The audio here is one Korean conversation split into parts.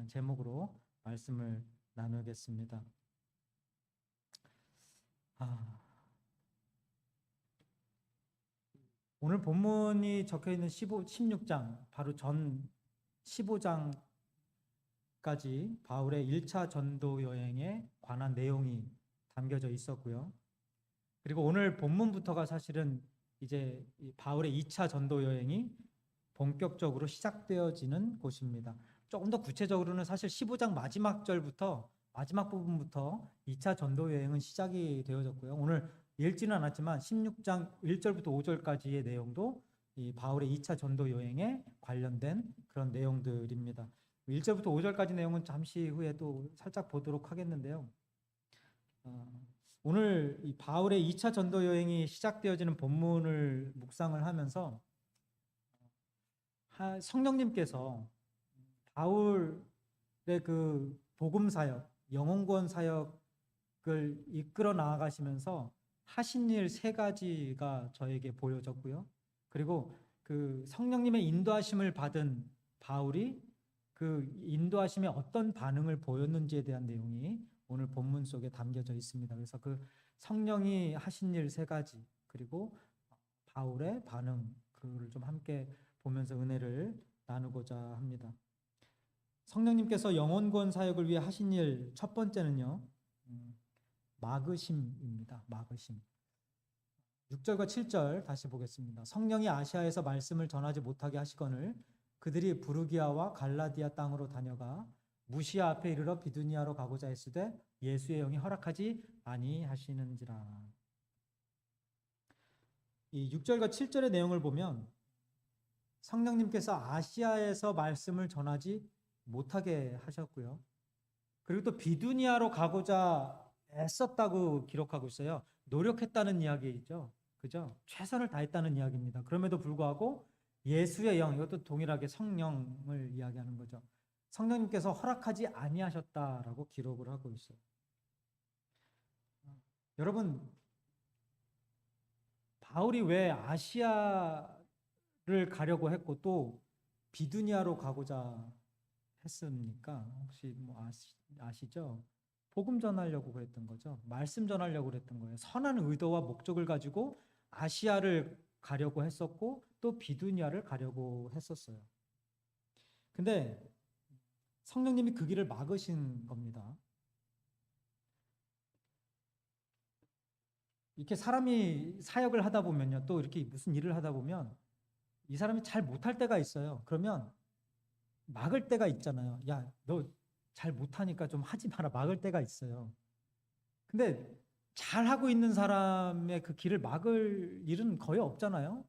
라는 제목으로 말씀을 나누겠습니다. 오늘 본문이 적혀 있는 16장, 바로 전 15장까지 바울의 1차 전도 여행에 관한 내용이 담겨져 있었고요. 그리고 오늘 본문부터가 사실은 이제 바울의 2차 전도 여행이 본격적으로 시작되어지는 곳입니다. 조금 더 구체적으로는 사실 15장 마지막 부분부터 2차 전도 여행은 시작이 되어졌고요. 오늘 읽지는 않았지만 16장 1절부터 5절까지의 내용도 이 바울의 2차 전도 여행에 관련된 그런 내용들입니다. 1절부터 5절까지 내용은 잠시 후에 또 살짝 보도록 하겠는데요. 오늘 이 바울의 2차 전도 여행이 시작되어지는 본문을 묵상을 하면서 성령님께서 바울의 그 복음 사역, 영혼구원 사역을 이끌어 나아가시면서 하신 일 3가지가 저에게 보여졌고요. 그리고 그 성령님의 인도하심을 받은 바울이 그 인도하심에 어떤 반응을 보였는지에 대한 내용이 오늘 본문 속에 담겨져 있습니다. 그래서 그 성령이 하신 일 3가지, 그리고 바울의 반응, 그거를 좀 함께 보면서 은혜를 나누고자 합니다. 성령님께서 영혼구원 사역을 위해 하신 일 첫 번째는요, 막으심입니다. 막으심. 6절과 7절 다시 보겠습니다. 성령이 아시아에서 말씀을 전하지 못하게 하시거늘 그들이 부르기아와 갈라디아 땅으로 다녀가 무시아 앞에 이르러 비두니아로 가고자 했으되 예수의 영이 허락하지 아니하시는지라. 이 6절과 7절의 내용을 보면 성령님께서 아시아에서 말씀을 전하지 못하게 하셨고요. 그리고 또 비두니아로 가고자 애썼다고 기록하고 있어요. 노력했다는 이야기죠. 그죠? 최선을 다했다는 이야기입니다. 그럼에도 불구하고 예수의 영, 이것도 동일하게 성령을 이야기하는 거죠. 성령님께서 허락하지 아니하셨다라고 기록을 하고 있어요. 여러분, 바울이 왜 아시아를 가려고 했고 또 비두니아로 가고자 했습니까? 혹시 뭐 아시죠? 복음 전하려고 그랬던 거죠. 말씀 전하려고 그랬던 거예요. 선한 의도와 목적을 가지고 아시아를 가려고 했었고 또 비두니아를 가려고 했었어요. 근데 성령님이 그 길을 막으신 겁니다. 이렇게 사람이 사역을 하다 보면요, 또 이렇게 무슨 일을 하다 보면 이 사람이 잘 못할 때가 있어요. 그러면 막을 때가 있잖아요. 야, 너 잘 못하니까 좀 하지 마라. 막을 때가 있어요. 근데 잘하고 있는 사람의 그 길을 막을 일은 거의 없잖아요.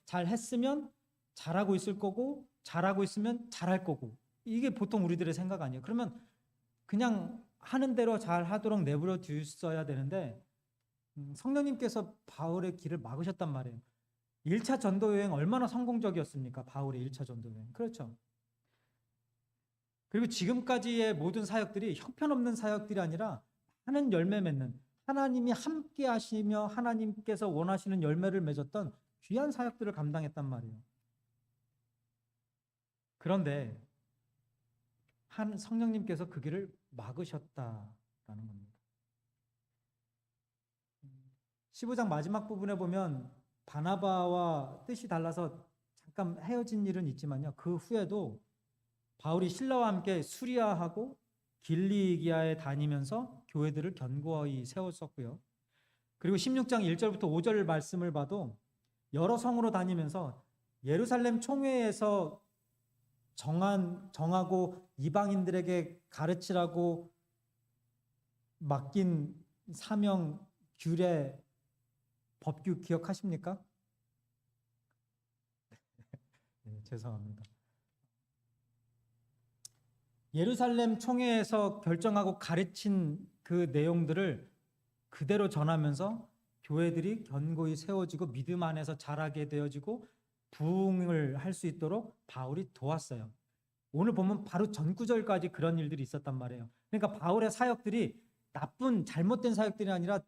잘했으면 잘하고 있을 거고, 잘하고 있으면 잘할 거고. 이게 보통 우리들의 생각 아니에요. 그러면 그냥 하는 대로 잘 하도록 내버려 두었어야 되는데, 성령님께서 바울의 길을 막으셨단 말이에요. 1차 전도 여행 얼마나 성공적이었습니까? 바울의 1차 전도 여행. 그렇죠. 그리고 지금까지의 모든 사역들이 형편없는 사역들이 아니라 많은 열매 맺는, 하나님이 함께 하시며 하나님께서 원하시는 열매를 맺었던 귀한 사역들을 감당했단 말이에요. 그런데 성령님께서 그 길을 막으셨다라는 겁니다. 15장 마지막 부분에 보면 바나바와 뜻이 달라서 잠깐 헤어진 일은 있지만요, 그 후에도 바울이 신라와 함께 수리아하고 길리기아에 다니면서 교회들을 견고히 세웠었고요. 그리고 16장 1절부터 5절 말씀을 봐도 여러 성으로 다니면서 예루살렘 총회에서 정하고 이방인들에게 가르치라고 맡긴 사명, 규례, 법규 기억하십니까? 네, 죄송합니다. 예루살렘 총회에서 결정하고 가르친 그 내용들을 그대로 전하면서 교회들이 견고히 세워지고 믿음 안에서 자라게 되어지고 부흥을 할 수 있도록 바울이 도왔어요. 오늘 보면 바로 전구절까지 그런 일들이 있었단 말이에요. 그러니까 바울의 사역들이 나쁜 잘못된 사역들이 아니라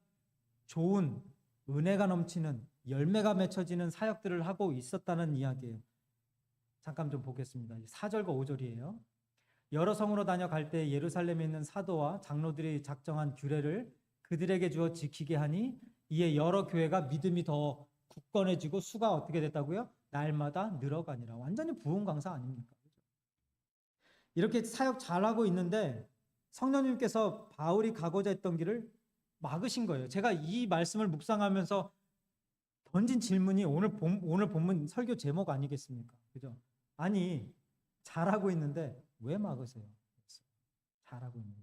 좋은 은혜가 넘치는 열매가 맺혀지는 사역들을 하고 있었다는 이야기예요. 잠깐 좀 보겠습니다. 4절과 5절이에요. 여러 성으로 다녀갈 때 예루살렘에 있는 사도와 장로들이 작정한 규례를 그들에게 주어 지키게 하니 이에 여러 교회가 믿음이 더 굳건해지고 수가 어떻게 됐다고요? 날마다 늘어가니라. 완전히 부흥 강사 아닙니까? 이렇게 사역 잘하고 있는데 성령님께서 바울이 가고자 했던 길을 막으신 거예요. 제가 이 말씀을 묵상하면서 던진 질문이 오늘 본문 설교 제목 아니겠습니까? 그죠? 아니, 잘하고 있는데 왜 막으세요? 잘하고 있는데.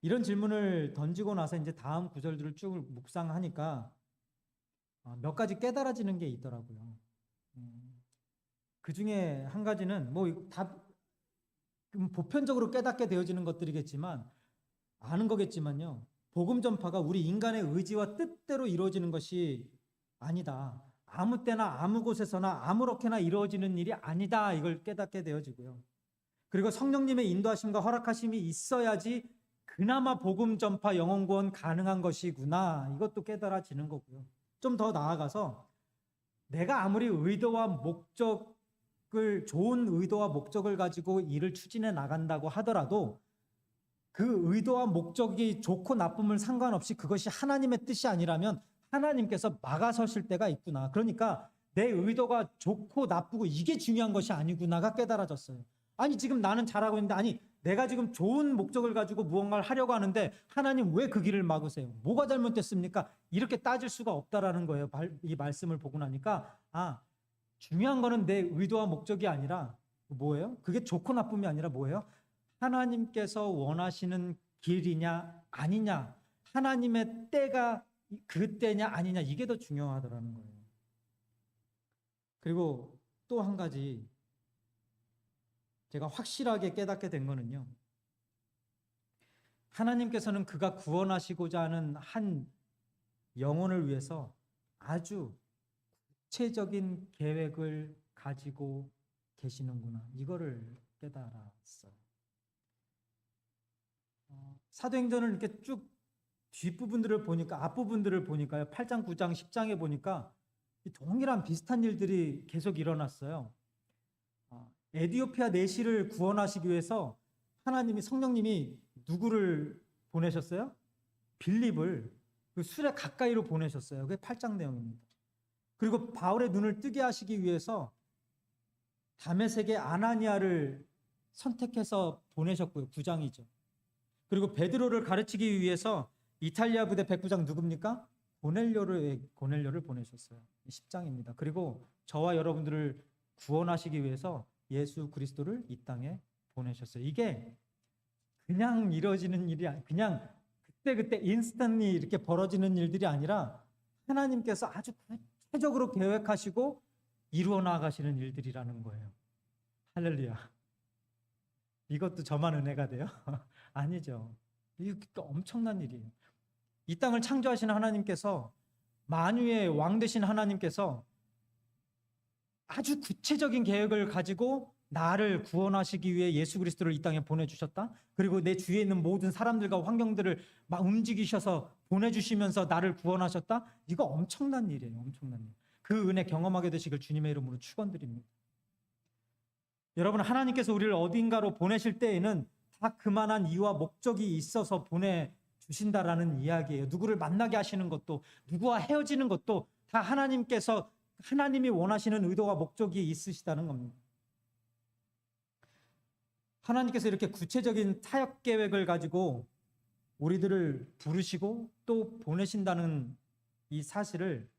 이런 질문을 던지고 나서 이제 다음 구절들을 쭉 묵상하니까 몇 가지 깨달아지는 게 있더라고요. 그 중에 한 가지는 뭐 다 보편적으로 깨닫게 되어지는 것들이겠지만 아는 거겠지만요. 복음 전파가 우리 인간의 의지와 뜻대로 이루어지는 것이 아니다. 아무 때나 아무 곳에서나 아무렇게나 이루어지는 일이 아니다. 이걸 깨닫게 되어지고요. 그리고 성령님의 인도하심과 허락하심이 있어야지 그나마 복음 전파 영혼 구원 가능한 것이구나. 이것도 깨달아지는 거고요. 좀 더 나아가서 내가 아무리 의도와 목적을 좋은 의도와 목적을 가지고 일을 추진해 나간다고 하더라도 그 의도와 목적이 좋고 나쁨을 상관없이 그것이 하나님의 뜻이 아니라면 하나님께서 막아서실 때가 있구나. 그러니까 내 의도가 좋고 나쁘고 이게 중요한 것이 아니구나가 깨달아졌어요. 아니 지금 나는 잘하고 있는데 아니 내가 지금 좋은 목적을 가지고 무언가를 하려고 하는데 하나님 왜 그 길을 막으세요? 뭐가 잘못됐습니까? 이렇게 따질 수가 없다라는 거예요. 이 말씀을 보고 나니까 중요한 거는 내 의도와 목적이 아니라 뭐예요? 그게 좋고 나쁨이 아니라 뭐예요? 하나님께서 원하시는 길이냐 아니냐, 하나님의 때가 그 때냐 아니냐, 이게 더 중요하더라는 거예요. 그리고 또 한 가지 제가 확실하게 깨닫게 된 거는요, 하나님께서는 그가 구원하시고자 하는 한 영혼을 위해서 아주 구체적인 계획을 가지고 계시는구나, 이거를 깨달았어요. 사도행전을 이렇게 쭉 뒷부분들을 보니까, 앞부분들을 보니까요, 8장, 9장, 10장에 보니까 동일한 비슷한 일들이 계속 일어났어요. 에디오피아 내시를 구원하시기 위해서 하나님이, 성령님이 누구를 보내셨어요? 빌립을 그 술에 가까이로 보내셨어요. 그게 8장 내용입니다. 그리고 바울의 눈을 뜨게 하시기 위해서 다메섹의 아나니아를 선택해서 보내셨고요. 9장이죠. 그리고 베드로를 가르치기 위해서 이탈리아 부대 백부장 누굽니까? 고넬료를 보내셨어요. 10장입니다. 그리고 저와 여러분들을 구원하시기 위해서 예수 그리스도를 이 땅에 보내셨어요. 이게 그냥 이루어지는 일이 아니라, 그냥 그때 인스턴트리 이렇게 벌어지는 일들이 아니라 하나님께서 아주 구체적으로 계획하시고 이루어 나가시는 일들이라는 거예요. 할렐루야. 이것도 저만 은혜가 돼요? 아니죠. 이게 엄청난 일이에요. 이 땅을 창조하신 하나님께서, 만유의 왕 되신 하나님께서 아주 구체적인 계획을 가지고 나를 구원하시기 위해 예수 그리스도를 이 땅에 보내주셨다. 그리고 내 주위에 있는 모든 사람들과 환경들을 막 움직이셔서 보내주시면서 나를 구원하셨다. 이거 엄청난 일이에요. 엄청난 일. 그 은혜 경험하게 되시길 주님의 이름으로 축원드립니다. 여러분, 하나님께서 우리를 어딘가로 보내실 때에는 다 그만한 이유와 목적이 있어서 보내주신다라는 이야기예요. 누구를 만나게 하시는 것도, 누구와 헤어지는 것도 다 하나님이 원하시는 의도와 목적이 있으시다는 겁니다. 하나님께서 이렇게 구체적인 사역 계획을 가지고 우리들을 부르시고 또 보내신다는 이 사실을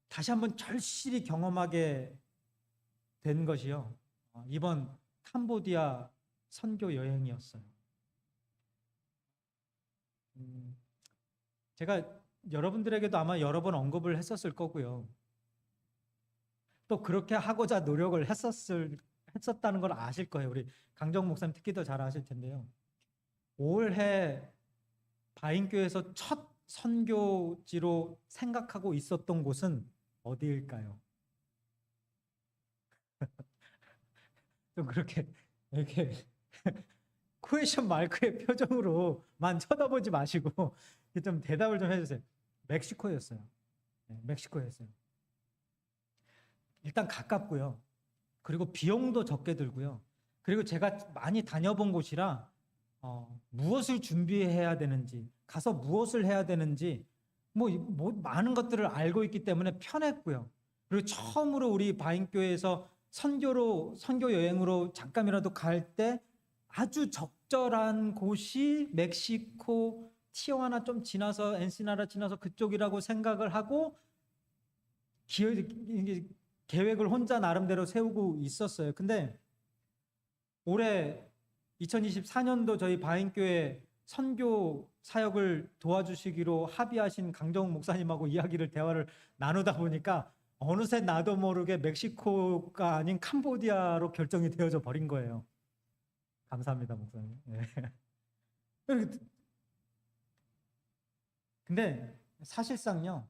다시 한번 절실히 경험하게 된 것이요, 이번 캄보디아 선교 여행이었어요. 제가 여러분들에게도 아마 여러 번 언급을 했었을 거고요. 또 그렇게 하고자 노력을 했었다는 걸 아실 거예요. 우리 강정 목사님 특히 더 잘 아실 텐데요. 올해 바인교에서 첫 선교지로 생각하고 있었던 곳은 어디일까요? 좀 그렇게 이렇게 쿠에션 마크의 표정으로만 쳐다보지 마시고 좀 대답을 좀 해주세요. 멕시코였어요. 네, 멕시코였어요. 일단 가깝고요. 그리고 비용도 적게 들고요. 그리고 제가 많이 다녀본 곳이라 무엇을 준비해야 되는지, 가서 무엇을 해야 되는지 뭐 많은 것들을 알고 있기 때문에 편했고요. 그리고 처음으로 우리 바인교회에서 선교 여행으로 잠깐이라도 갈 때 아주 적절한 곳이 멕시코 티juana 좀 지나서 엔시나라 지나서 그쪽이라고 생각을 하고 계획을 혼자 나름대로 세우고 있었어요. 근데 올해 2024년도 저희 바인교회 선교 사역을 도와주시기로 합의하신 강정욱 목사님하고 대화를 나누다 보니까 어느새 나도 모르게 멕시코가 아닌 캄보디아로 결정이 되어져 버린 거예요. 감사합니다, 목사님. 네. 근데 사실상요,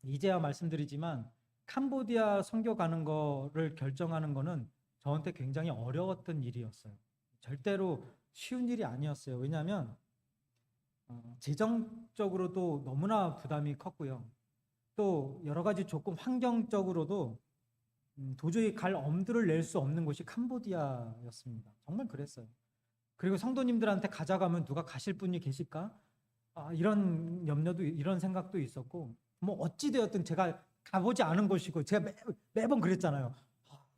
이제야 말씀드리지만 캄보디아 선교 가는 거를 결정하는 거는 저한테 굉장히 어려웠던 일이었어요. 절대로 쉬운 일이 아니었어요. 왜냐하면 재정적으로도 너무나 부담이 컸고요. 또 여러 가지 조건, 환경적으로도 도저히 갈 엄두를 낼 수 없는 곳이 캄보디아였습니다. 정말 그랬어요. 그리고 성도님들한테 가져가면 누가 가실 분이 계실까? 이런 염려도, 이런 생각도 있었고, 뭐 어찌되었든 제가 가보지 않은 곳이고, 제가 매번 그랬잖아요.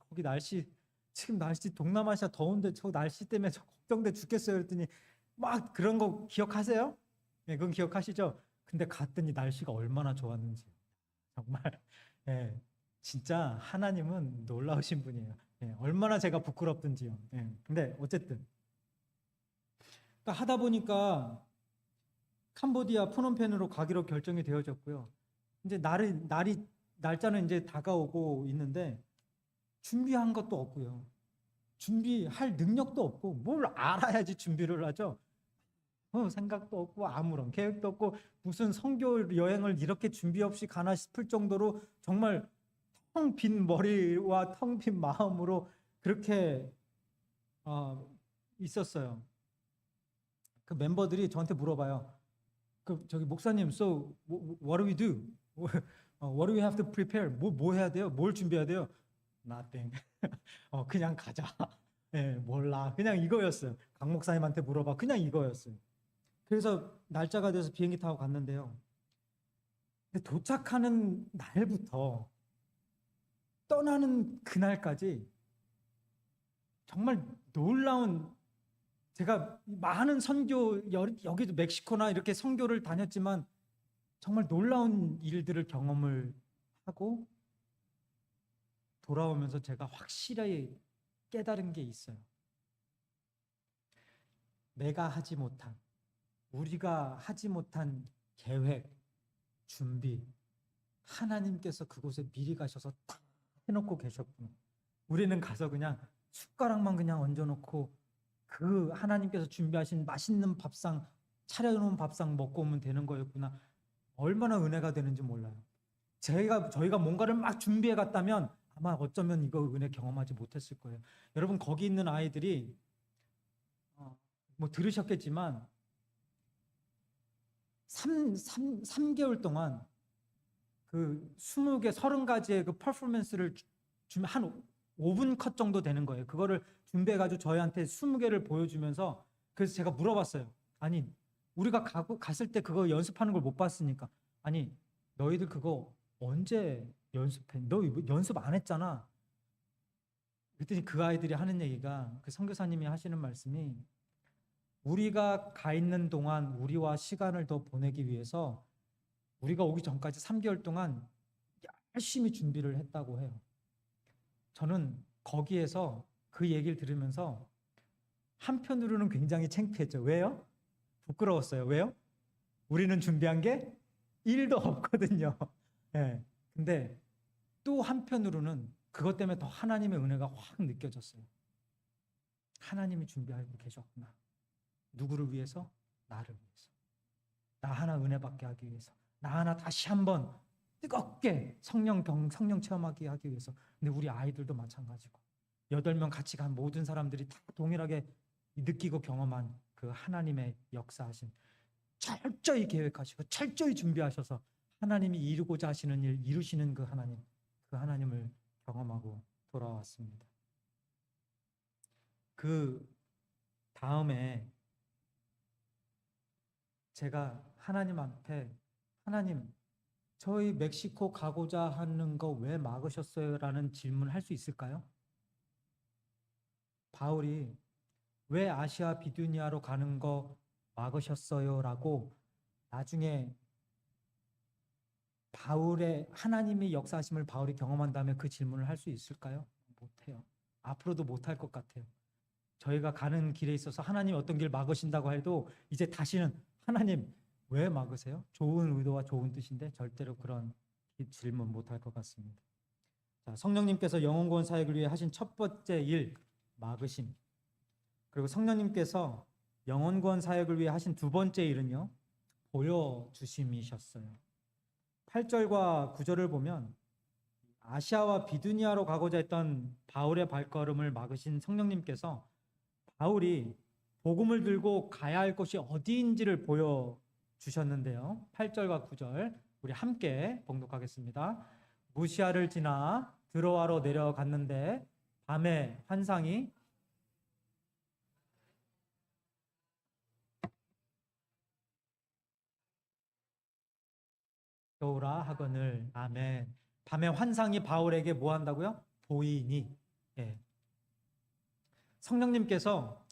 거기 지금 날씨 동남아시아 더운데 저 날씨 때문에 저 걱정돼 죽겠어요. 그랬더니 막 그런 거 기억하세요? 네, 그건 기억하시죠? 근데 갔더니 날씨가 얼마나 좋았는지. 정말, 예, 진짜 하나님은 놀라우신 분이에요. 예, 얼마나 제가 부끄럽든지요. 예, 근데 어쨌든. 그러니까 하다 보니까 캄보디아 프놈펜으로 가기로 결정이 되어졌고요. 이제 날짜는 이제 다가오고 있는데 준비한 것도 없고요. 준비할 능력도 없고 뭘 알아야지 준비를 하죠. 생각도 없고 아무런 계획도 없고 무슨 선교 여행을 이렇게 준비 없이 가나 싶을 정도로 정말 텅 빈 머리와 텅 빈 마음으로 그렇게 있었어요. 그 멤버들이 저한테 물어봐요. 저기 목사님, so what do we do? What do we have to prepare? 뭐 해야 돼요? 뭘 준비해야 돼요? Nothing. 그냥 가자. 네, 몰라. 그냥 이거였어요. 강 목사님한테 물어봐. 그냥 이거였어요. 그래서 날짜가 돼서 비행기 타고 갔는데요. 근데 도착하는 날부터 떠나는 그날까지 정말 놀라운, 제가 많은 선교, 여기도 멕시코나 이렇게 선교를 다녔지만 정말 놀라운 일들을 경험을 하고 돌아오면서 제가 확실히 깨달은 게 있어요. 우리가 하지 못한 계획, 준비, 하나님께서 그곳에 미리 가셔서 딱 해놓고 계셨구나. 우리는 가서 그냥 숟가락만 그냥 얹어놓고 그 하나님께서 준비하신 맛있는 밥상, 차려놓은 밥상 먹고 오면 되는 거였구나. 얼마나 은혜가 되는지 몰라요. 저희가 뭔가를 막 준비해 갔다면 아마 어쩌면 이거 은혜 경험하지 못했을 거예요. 여러분, 거기 있는 아이들이 뭐 들으셨겠지만 3개월 동안 그 20개, 30가지의 그 퍼포먼스를 한 5분 컷 정도 되는 거예요. 그거를 준비해가지고 저희한테 20개를 보여주면서, 그래서 제가 물어봤어요. 아니, 우리가 갔을 때 그거 연습하는 걸 못 봤으니까. 아니, 너희들 그거 언제 연습해? 너 연습 안 했잖아. 그랬더니 그 아이들이 하는 얘기가, 그 선교사님이 하시는 말씀이, 우리가 가 있는 동안 우리와 시간을 더 보내기 위해서 우리가 오기 전까지 3개월 동안 열심히 준비를 했다고 해요. 저는 거기에서 그 얘기를 들으면서 한편으로는 굉장히 창피했죠. 왜요? 부끄러웠어요. 왜요? 우리는 준비한 게 1도 없거든요. 네. 근데 또 한편으로는 그것 때문에 더 하나님의 은혜가 확 느껴졌어요. 하나님이 준비하고 계셨구나. 누구를 위해서? 나를 위해서. 나 하나 은혜 받게 하기 위해서. 나 하나 다시 한번 뜨겁게 성령 체험하게 하기 위해서. 근데 우리 아이들도 마찬가지고 8명 같이 간 모든 사람들이 다 동일하게 느끼고 경험한 그 하나님의 역사하신, 철저히 계획하시고 철저히 준비하셔서 하나님이 이루고자 하시는 일 이루시는 그 하나님, 그 하나님을 경험하고 돌아왔습니다. 그 다음에 제가 하나님 앞에 하나님, 저희 멕시코 가고자 하는 거 왜 막으셨어요? 라는 질문을 할 수 있을까요? 바울이 왜 아시아 비두니아로 가는 거 막으셨어요? 라고 나중에 바울의 하나님의 역사하심을 바울이 경험한 다음에 그 질문을 할 수 있을까요? 못해요. 앞으로도 못할 것 같아요. 저희가 가는 길에 있어서 하나님이 어떤 길 막으신다고 해도 이제 다시는 하나님 왜 막으세요? 좋은 의도와 좋은 뜻인데 절대로 그런 질문 못할 것 같습니다. 자, 성령님께서 영혼구원 사역을 위해 하신 첫 번째 일, 막으심. 그리고 성령님께서 영혼구원 사역을 위해 하신 두 번째 일은요, 보여주심이셨어요. 8절과 9절을 보면 아시아와 비두니아로 가고자 했던 바울의 발걸음을 막으신 성령님께서 바울이 복음을 들고 가야 할 곳이 어디인지를 보여주셨는데요. 8절과 9절 우리 함께 봉독하겠습니다. 무시아를 지나 드로아로 내려갔는데 밤에 환상이 겨우라 하거늘. 아멘. 밤에 환상이 바울에게 뭐 한다고요? 보이니. 예. 성령님께서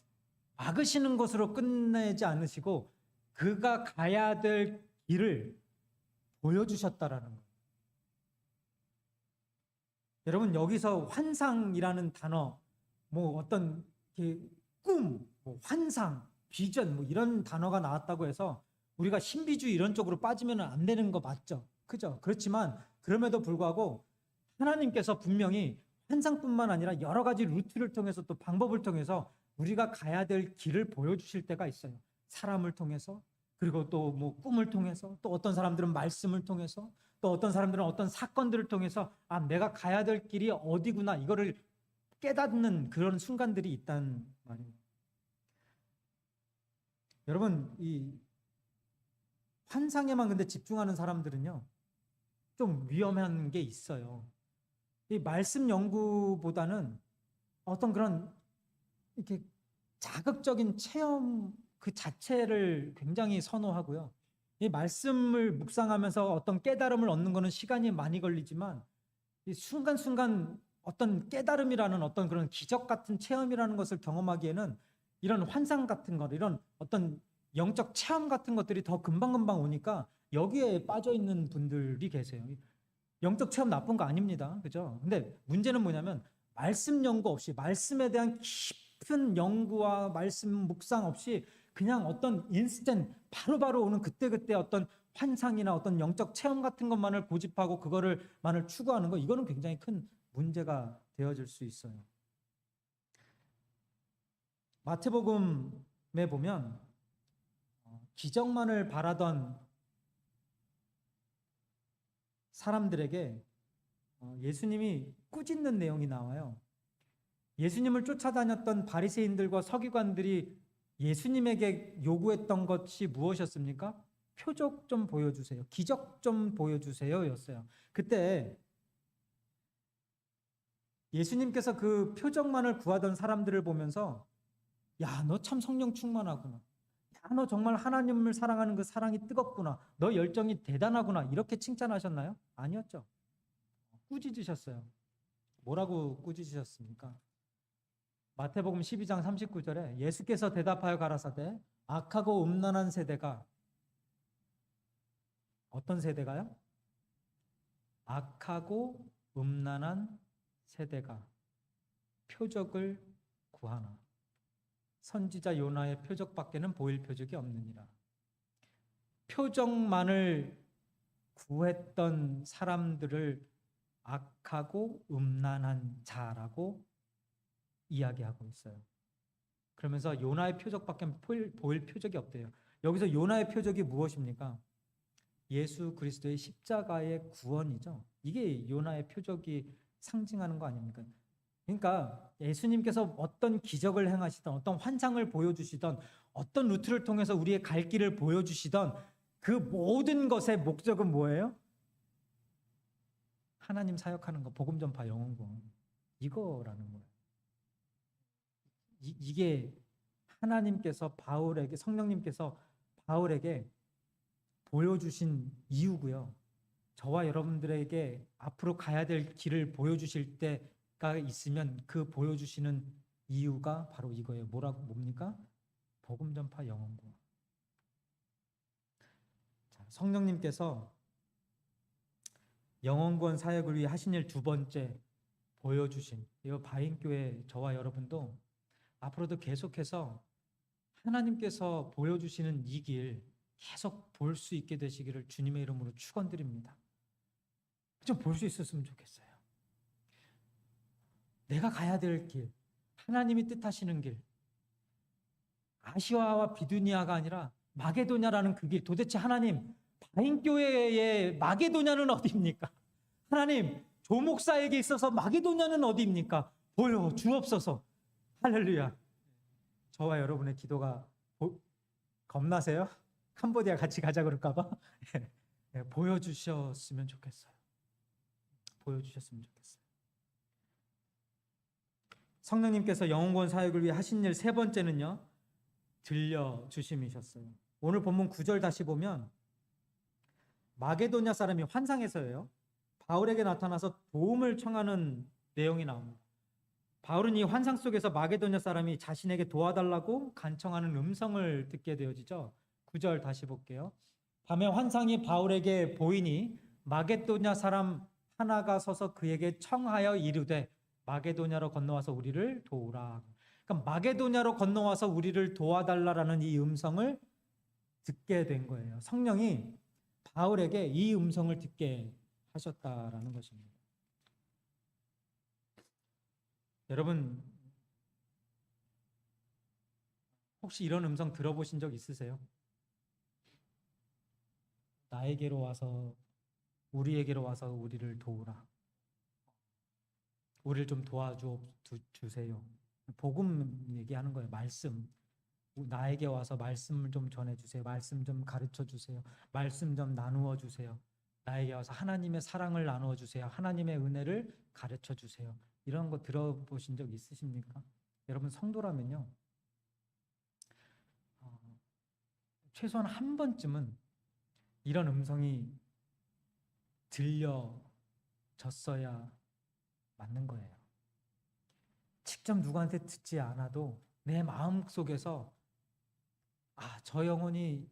막으시는 것으로 끝내지 않으시고 그가 가야 될 길을 보여주셨다라는 거예요. 여러분, 여기서 환상이라는 단어, 뭐 어떤 꿈, 뭐 환상, 비전, 뭐 이런 단어가 나왔다고 해서 우리가 신비주의 이런 쪽으로 빠지면 안 되는 거 맞죠? 그죠? 그렇지만 그럼에도 불구하고 하나님께서 분명히 환상뿐만 아니라 여러 가지 루트를 통해서 또 방법을 통해서 우리가 가야 될 길을 보여주실 때가 있어요. 사람을 통해서, 그리고 또 뭐 꿈을 통해서, 또 어떤 사람들은 말씀을 통해서, 또 어떤 사람들은 어떤 사건들을 통해서 아, 내가 가야 될 길이 어디구나 이거를 깨닫는 그런 순간들이 있단 말이에요. 여러분, 이 환상에만 근데 집중하는 사람들은요, 좀 위험한 게 있어요. 이 말씀 연구보다는 어떤 그런 이렇게 자극적인 체험 그 자체를 굉장히 선호하고요. 이 말씀을 묵상하면서 어떤 깨달음을 얻는 것은 시간이 많이 걸리지만 이 순간순간 어떤 깨달음이라는 어떤 그런 기적 같은 체험이라는 것을 경험하기에는 이런 환상 같은 것, 이런 어떤 영적 체험 같은 것들이 더 금방금방 오니까 여기에 빠져 있는 분들이 계세요. 영적 체험 나쁜 거 아닙니다. 그죠? 근데 문제는 뭐냐면 말씀 연구 없이 말씀에 대한 깊은 연구와 말씀 묵상 없이 그냥 어떤 인스턴트 바로바로 오는 그때그때 어떤 환상이나 어떤 영적 체험 같은 것만을 고집하고 그거를만을 추구하는 거, 이거는 굉장히 큰 문제가 되어질 수 있어요. 마태복음에 보면 기적만을 바라던 사람들에게 예수님이 꾸짖는 내용이 나와요. 예수님을 쫓아다녔던 바리새인들과 서기관들이 예수님에게 요구했던 것이 무엇이었습니까? 표적 좀 보여주세요. 기적 좀 보여주세요 였어요. 그때 예수님께서 그 표적만을 구하던 사람들을 보면서 야, 너 참 성령 충만하구나. 야, 너 정말 하나님을 사랑하는 그 사랑이 뜨겁구나. 너 열정이 대단하구나. 이렇게 칭찬하셨나요? 아니었죠. 꾸짖으셨어요. 뭐라고 꾸짖으셨습니까? 마태복음 12장 39절에 예수께서 대답하여 가라사대 악하고 음란한 세대가, 어떤 세대가요? 악하고 음란한 세대가 표적을 구하나 선지자 요나의 표적밖에는 보일 표적이 없느니라. 표적만을 구했던 사람들을 악하고 음란한 자라고 이야기하고 있어요. 그러면서 요나의 표적밖에 보일 표적이 없대요. 여기서 요나의 표적이 무엇입니까? 예수 그리스도의 십자가의 구원이죠. 이게 요나의 표적이 상징하는 거 아닙니까? 그러니까 예수님께서 어떤 기적을 행하시던, 어떤 환상을 보여주시던, 어떤 루트를 통해서 우리의 갈 길을 보여주시던 그 모든 것의 목적은 뭐예요? 하나님 사역하는 거, 복음 전파 영혼구원, 이거라는 거예요. 이게 하나님께서 바울에게, 성령님께서 바울에게 보여주신 이유고요. 저와 여러분들에게 앞으로 가야 될 길을 보여주실 때가 있으면 그 보여주시는 이유가 바로 이거예요. 뭡니까? 복음 전파 영혼구원. 성령님께서 영혼구원 사역을 위해 하신 일 두 번째 보여주신 이 바인교회 저와 여러분도 앞으로도 계속해서 하나님께서 보여주시는 이 길 계속 볼 수 있게 되시기를 주님의 이름으로 축원드립니다. 좀 볼 수 있었으면 좋겠어요. 내가 가야 될 길, 하나님이 뜻하시는 길, 아시아와 비두니아가 아니라 마게도냐라는 그 길, 도대체 하나님, 바인교회의 마게도냐는 어디입니까? 하나님, 조 목사에게 있어서 마게도냐는 어디입니까? 보여 주옵소서. 할렐루야. 저와 여러분의 기도가 겁나세요? 캄보디아 같이 가자 그럴까봐? 보여주셨으면 좋겠어요. 보여주셨으면 좋겠어요. 성령님께서 영혼구원 사역을 위해 하신 일 세 번째는요, 들려주심이셨어요. 오늘 본문 9절 다시 보면 마게도냐 사람이 환상에서예요. 바울에게 나타나서 도움을 청하는 내용이 나옵니다. 바울은 이 환상 속에서 마게도냐 사람이 자신에게 도와달라고 간청하는 음성을 듣게 되어지죠. 9절 다시 볼게요. 밤에 환상이 바울에게 보이니 마게도냐 사람 하나가 서서 그에게 청하여 이르되 마게도냐로 건너와서 우리를 도우라. 그러니까 마게도냐로 건너와서 우리를 도와달라라는 이 음성을 듣게 된 거예요. 성령이 바울에게 이 음성을 듣게 하셨다라는 것입니다. 여러분, 혹시 이런 음성 들어보신 적 있으세요? 나에게로 와서, 우리에게로 와서 우리를 도우라. 우리를 좀 도와주세요. 복음 얘기하는 거예요. 말씀. 나에게 와서 말씀을 좀 전해주세요. 말씀 좀 가르쳐주세요. 말씀 좀 나누어 주세요. 나에게 와서 하나님의 사랑을 나누어 주세요. 하나님의 은혜를 가르쳐 주세요. 이런 거 들어보신 적 있으십니까? 여러분 성도라면요, 최소한 한 번쯤은 이런 음성이 들려졌어야 맞는 거예요. 직접 누구한테 듣지 않아도 내 마음속에서 저 영혼이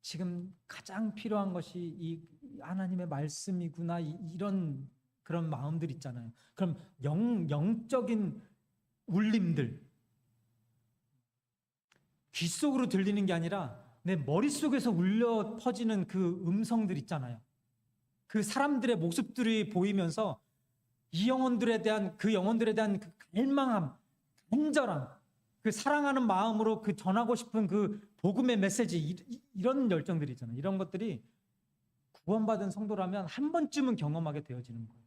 지금 가장 필요한 것이 이 하나님의 말씀이구나, 이런 그런 마음들 있잖아요. 그럼 영적인 울림들, 귀 속으로 들리는 게 아니라 내 머릿속에서 울려 퍼지는 그 음성들 있잖아요. 그 사람들의 모습들이 보이면서 이 영혼들에 대한 그 갈망함, 간절함, 그 사랑하는 마음으로 그 전하고 싶은 그 복음의 메시지, 이런 열정들이 있잖아요. 이런 것들이 구원받은 성도라면 한 번쯤은 경험하게 되어지는 거예요.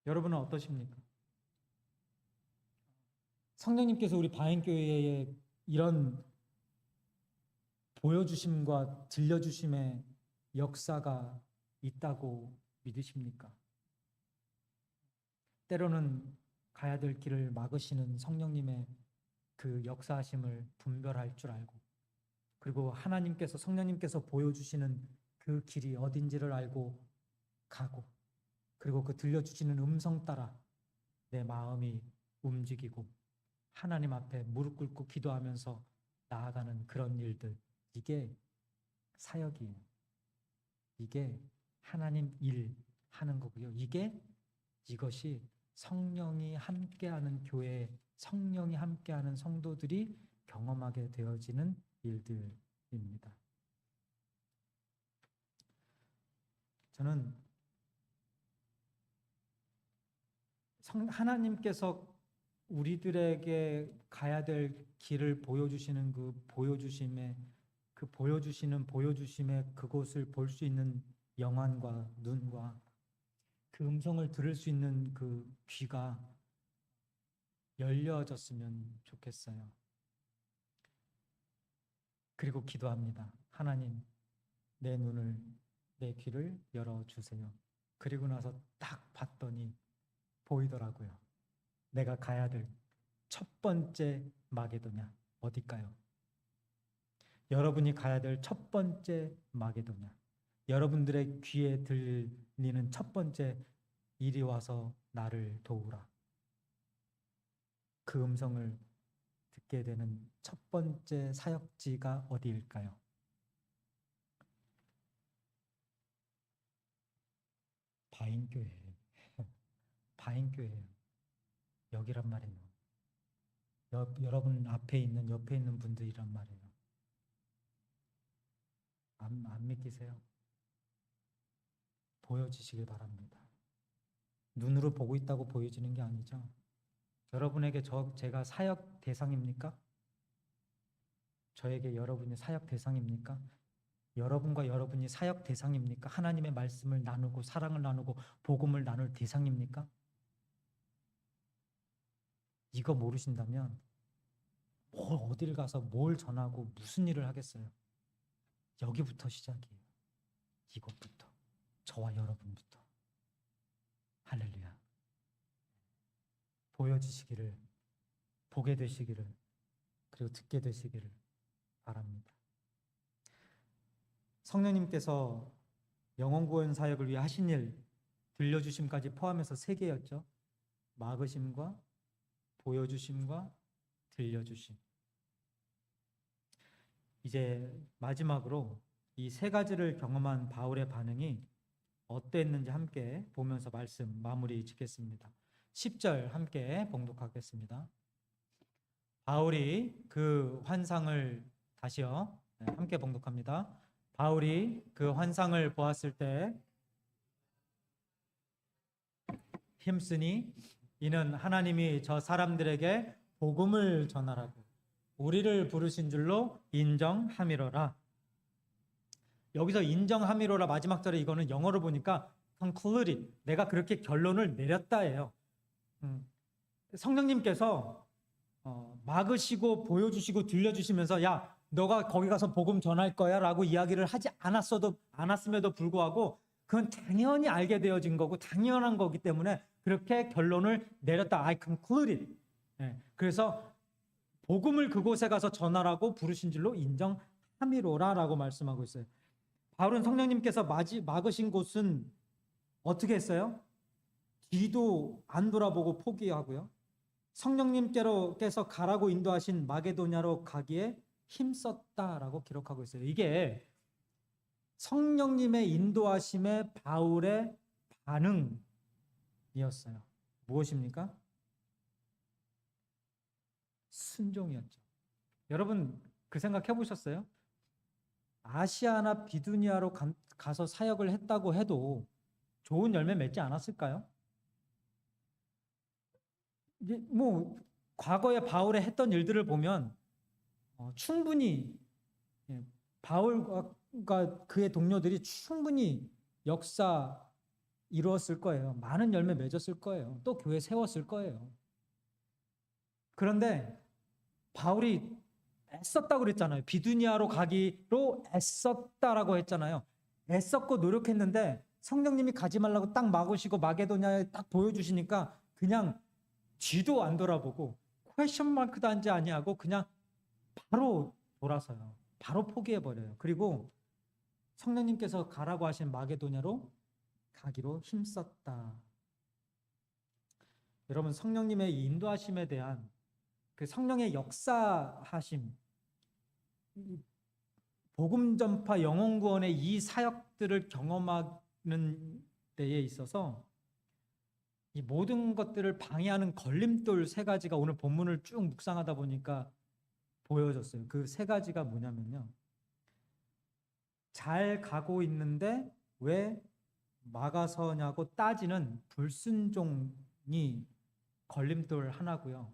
여러분은 어떠십니까? 성령님께서 우리 바인교회에 이런 보여주심과 들려주심의 역사가 있다고 믿으십니까? 때로는 가야 될 길을 막으시는 성령님의 그 역사하심을 분별할 줄 알고, 그리고 하나님께서, 성령님께서 보여주시는 그 길이 어딘지를 알고 가고, 그리고 그 들려주시는 음성 따라 내 마음이 움직이고 하나님 앞에 무릎 꿇고 기도하면서 나아가는 그런 일들, 이게 사역이에요. 이게 하나님 일 하는 거고요. 이것이 성령이 함께하는 교회, 성령이 함께하는 성도들이 경험하게 되어지는 일들입니다. 저는 하나님께서 우리들에게 가야 될 길을 보여주시는 보여주심의 그곳을 볼 수 있는 영안과 눈과 그 음성을 들을 수 있는 그 귀가 열려졌으면 좋겠어요. 그리고 기도합니다. 하나님, 내 눈을, 내 귀를 열어주세요. 그리고 나서 딱 봤더니 보이더라고요. 내가 가야 될 첫 번째 마게도냐 어딜까요? 여러분이 가야 될 첫 번째 마게도냐, 여러분들의 귀에 들리는 첫 번째 이리 와서 나를 도우라, 그 음성을 듣게 되는 첫 번째 사역지가 어디일까요? 바인교회. 바인교회예요. 여기란 말이에요. 여러분 앞에 있는, 옆에 있는 분들이란 말이에요. 안 믿기세요? 보여지시길 바랍니다. 눈으로 보고 있다고 보여지는 게 아니죠. 여러분에게 제가 사역 대상입니까? 저에게 여러분이 사역 대상입니까? 여러분과 여러분이 사역 대상입니까? 하나님의 말씀을 나누고 사랑을 나누고 복음을 나눌 대상입니까? 이거 모르신다면 어딜 가서 뭘 전하고 무슨 일을 하겠어요? 여기부터 시작이에요. 이것부터. 저와 여러분부터. 할렐루야. 보여지시기를, 보게 되시기를, 그리고 듣게 되시기를 바랍니다. 성령님께서 영혼구원 사역을 위해 하신 일, 들려주심까지 포함해서 3개였죠. 막으심과 보여주심과 들려주심. 이제 마지막으로 이 3가지를 경험한 바울의 반응이 어땠는지 함께 보면서 말씀 마무리 짓겠습니다. 10절 함께 봉독하겠습니다. 바울이 그 환상을 다시요. 함께 봉독합니다. 바울이 그 환상을 보았을 때 힘쓰니 이는 하나님이 저 사람들에게 복음을 전하라고 우리를 부르신 줄로 인정함이로라. 여기서 인정함이로라 마지막 절에 이거는 영어로 보니까 concluded, 내가 그렇게 결론을 내렸다예요. 성령님께서 막으시고 보여주시고 들려주시면서 야, 너가 거기 가서 복음 전할 거야 라고 이야기를 하지 않았음에도 불구하고 그건 당연히 알게 되어진 거고 당연한 거기 때문에 그렇게 결론을 내렸다. I concluded. 그래서 복음을 그곳에 가서 전하라고 부르신 줄로 인정함이로라 라고 말씀하고 있어요. 바울은 성령님께서 막으신 곳은 어떻게 했어요? 뒤도 안 돌아보고 포기하고요. 성령님께서 가라고 인도하신 마게도냐로 가기에 힘썼다라고 기록하고 있어요. 이게 성령님의 인도하심에 바울의 반응이었어요. 무엇입니까? 순종이었죠. 여러분 그 생각 해보셨어요? 아시아나 비두니아로 가서 사역을 했다고 해도 좋은 열매 맺지 않았을까요? 뭐 과거에 바울의 했던 일들을 보면 충분히 바울과 그의 동료들이 충분히 역사 이루었을 거예요. 많은 열매 맺었을 거예요. 또 교회 세웠을 거예요. 그런데 바울이 애썼다고 그랬잖아요. 비두니아로 가기로 애썼다라고 했잖아요. 애썼고 노력했는데 성령님이 가지 말라고 딱 막으시고 마게도냐에 딱 보여주시니까 그냥 뒤도 안 돌아보고 퀘션 마크도 하지 아니하고 그냥 바로 돌아서요. 바로 포기해버려요. 그리고 성령님께서 가라고 하신 마게도냐로 가기로 힘썼다. 여러분 성령님의 인도하심에 대한 그 성령의 역사하심, 복음 전파 영혼 구원의 이 사역들을 경험하는 데에 있어서 이 모든 것들을 방해하는 걸림돌 3가지가 오늘 본문을 쭉 묵상하다 보니까 보여졌어요. 그 3가지가 뭐냐면요. 잘 가고 있는데 왜 막아서냐고 따지는 불순종이 걸림돌 하나고요.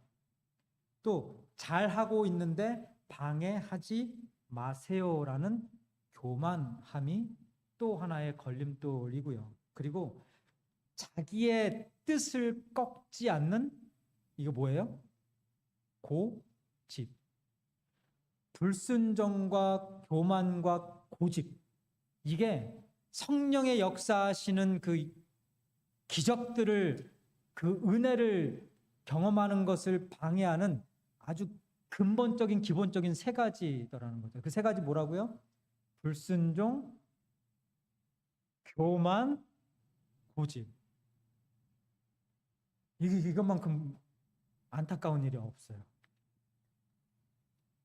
또 잘하고 있는데 방해하지 마세요라는 교만함이 또 하나의 걸림돌이고요. 그리고 자기의 뜻을 꺾지 않는 이거 뭐예요? 고집. 불순종과 교만과 고집, 이게 성령의 역사하시는 그 기적들을, 그 은혜를 경험하는 것을 방해하는 아주 근본적인 기본적인 세 가지더라는 거죠. 그 세 가지 뭐라고요? 불순종, 교만, 고집. 이것만큼 안타까운 일이 없어요.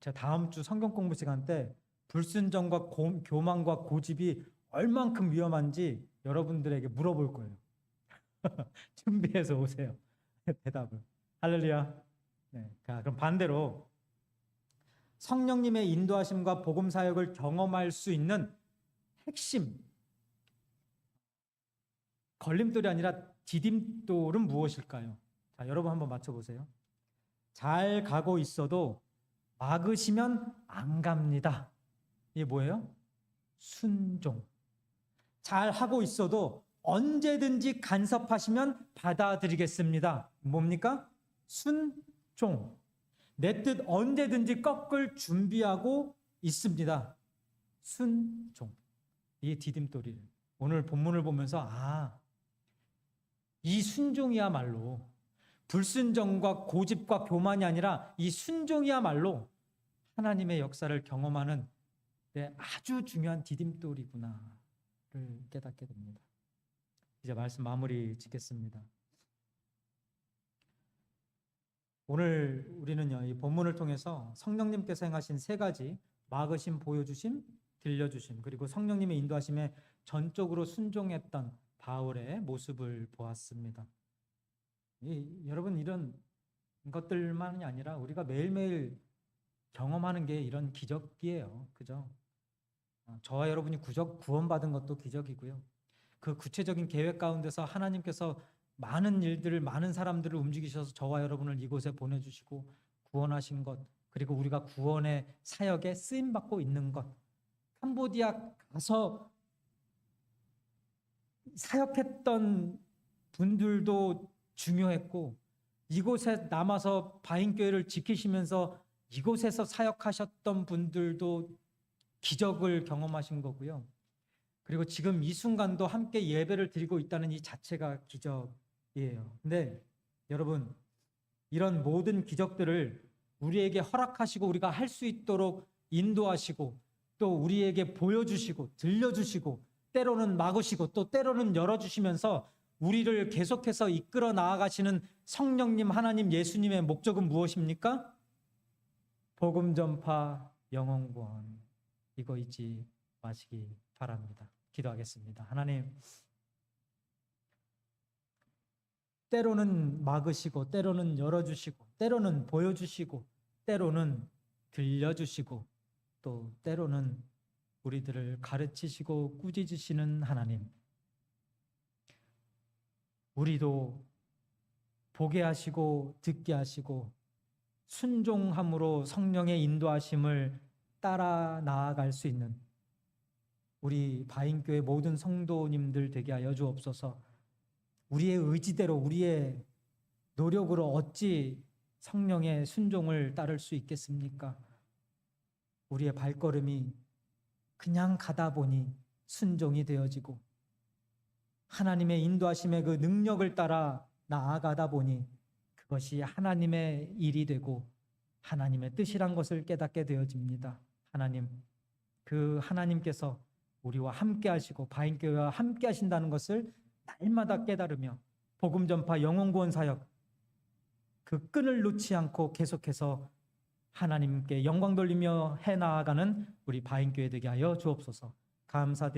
제가 다음 주 성경 공부 시간 때 불순종과 교만과 고집이 얼만큼 위험한지 여러분들에게 물어볼 거예요. 준비해서 오세요. 대답을. 할렐루야. 네. 그럼 반대로 성령님의 인도하심과 복음 사역을 경험할 수 있는 핵심, 걸림돌이 아니라 디딤돌은 무엇일까요? 자, 여러분 한번 맞춰보세요. 잘 가고 있어도 막으시면 안 갑니다. 이게 뭐예요? 순종. 잘 하고 있어도 언제든지 간섭하시면 받아들이겠습니다. 뭡니까? 순종. 내 뜻 언제든지 꺾을 준비하고 있습니다. 순종. 이게 디딤돌이에요. 오늘 본문을 보면서 이 순종이야말로 불순종과 고집과 교만이 아니라 이 순종이야말로 하나님의 역사를 경험하는 아주 중요한 디딤돌이구나를 깨닫게 됩니다. 이제 말씀 마무리 짓겠습니다. 오늘 우리는요, 이 본문을 통해서 성령님께서 행하신 세 가지, 막으심, 보여주심, 들려주심, 그리고 성령님의 인도하심에 전적으로 순종했던 바울의 모습을 보았습니다. 여러분, 이런 것들만이 아니라 우리가 매일매일 경험하는 게 이런 기적이에요. 그죠? 저와 여러분이 구원받은 것도 기적이고요. 그 구체적인 계획 가운데서 하나님께서 많은 일들을, 많은 사람들을 움직이셔서 저와 여러분을 이곳에 보내주시고 구원하신 것, 그리고 우리가 구원의 사역에 쓰임받고 있는 것, 캄보디아 가서 사역했던 분들도 중요했고, 이곳에 남아서 바인교회를 지키시면서 이곳에서 사역하셨던 분들도 기적을 경험하신 거고요. 그리고 지금 이 순간도 함께 예배를 드리고 있다는 이 자체가 기적이에요. 근데 여러분, 이런 모든 기적들을 우리에게 허락하시고 우리가 할 수 있도록 인도하시고 또 우리에게 보여주시고 들려주시고 때로는 막으시고 또 때로는 열어주시면서 우리를 계속해서 이끌어 나아가시는 성령님, 하나님, 예수님의 목적은 무엇입니까? 복음 전파, 영혼 구원. 이거 잊지 마시기 바랍니다. 기도하겠습니다. 하나님, 때로는 막으시고 때로는 열어주시고 때로는 보여주시고 때로는 들려주시고 또 때로는 우리들을 가르치시고 꾸짖으시는 하나님, 우리도 보게 하시고 듣게 하시고 순종함으로 성령의 인도하심을 따라 나아갈 수 있는 우리 바인교회 모든 성도님들 되게 하여 주옵소서. 우리의 의지대로 우리의 노력으로 어찌 성령의 순종을 따를 수 있겠습니까? 우리의 발걸음이 그냥 가다 보니 순종이 되어지고 하나님의 인도하심의 그 능력을 따라 나아가다 보니 그것이 하나님의 일이 되고 하나님의 뜻이란 것을 깨닫게 되어집니다. 하나님, 그 하나님께서 우리와 함께 하시고 바인교회와 함께 하신다는 것을 날마다 깨달으며 복음 전파, 영혼 구원 사역 그 끈을 놓지 않고 계속해서 하나님께 영광 돌리며 해나가는 우리 바인교회 되게 하여 주옵소서. 감사드립니다.